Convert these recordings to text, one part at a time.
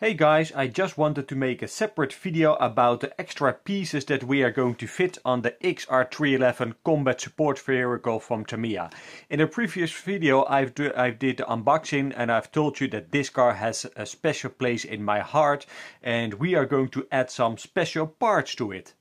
Hey guys, I just wanted to make a separate video about the extra pieces that we are going to fit on the XR311 combat support vehicle from Tamiya. In a previous video I did the unboxing and I've told you that this car has a special place in my heart and we are going to add some special parts to it.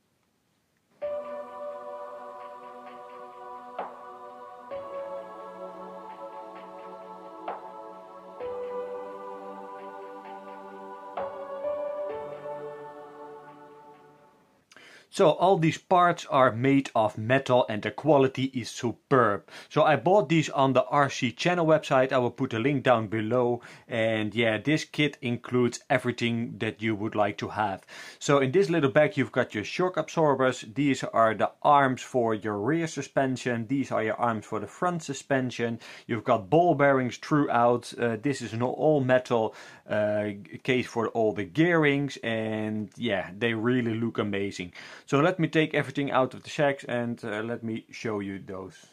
So all these parts are made of metal and the quality is superb. So I bought these on the RC channel website. I will put a link down below. And yeah, this kit includes everything that you would like to have. So in this little bag you've got your shock absorbers. These are the arms for your rear suspension. These are your arms for the front suspension. You've got ball bearings throughout. This is an all metal case for all the gearings. And yeah, they really look amazing. So let me take everything out of the sacks and let me show you those.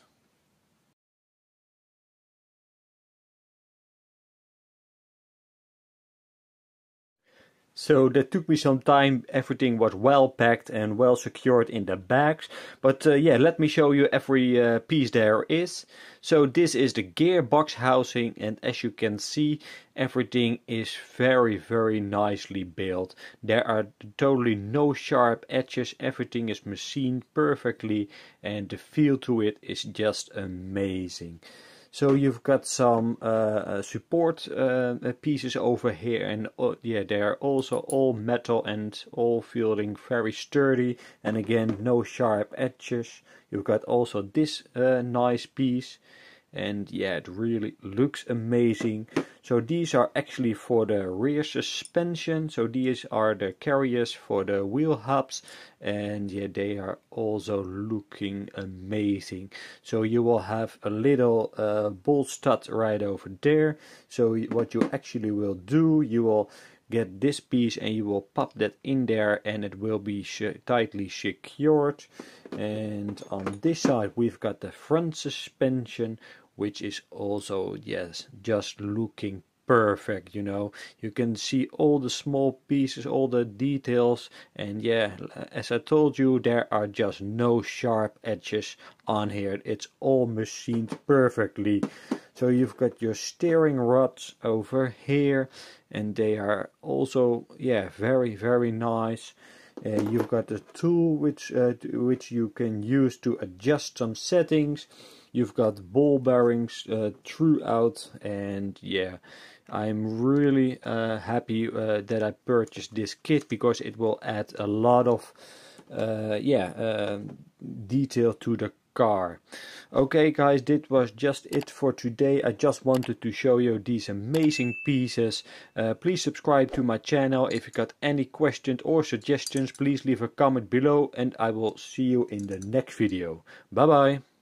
So that took me some time. Everything was well packed and well secured in the bags. But yeah, let me show you every piece there is. So this is the gearbox housing, and as you can see, everything is very nicely built. There are totally no sharp edges. Everything is machined perfectly and the feel to it is just amazing. So you've got some support pieces over here, and yeah, they are also all metal and all feeling very sturdy, and again no sharp edges. You've got also this nice piece, and yeah, it really looks amazing. So these are actually for the rear suspension, so these are the carriers for the wheel hubs, and yeah, they are also looking amazing. So you will have a little bolt stud right over there. So what you actually will do, you will get this piece and you will pop that in there and it will be tightly secured. And on this side we've got the front suspension, which is also, yes, just looking perfect. You know, you can see all the small pieces, all the details, and yeah, as I told you, there are just no sharp edges on here. It's all machined perfectly. So you've got your steering rods over here, and they are also, yeah, very nice. You've got the tool which you can use to adjust some settings. You've got ball bearings throughout, and yeah, I'm really happy that I purchased this kit because it will add a lot of detail to the car. Okay guys, this was just it for today. I just wanted to show you these amazing pieces. Please subscribe to my channel. If you got any questions or suggestions, please leave a comment below and I will see you in the next video. Bye bye.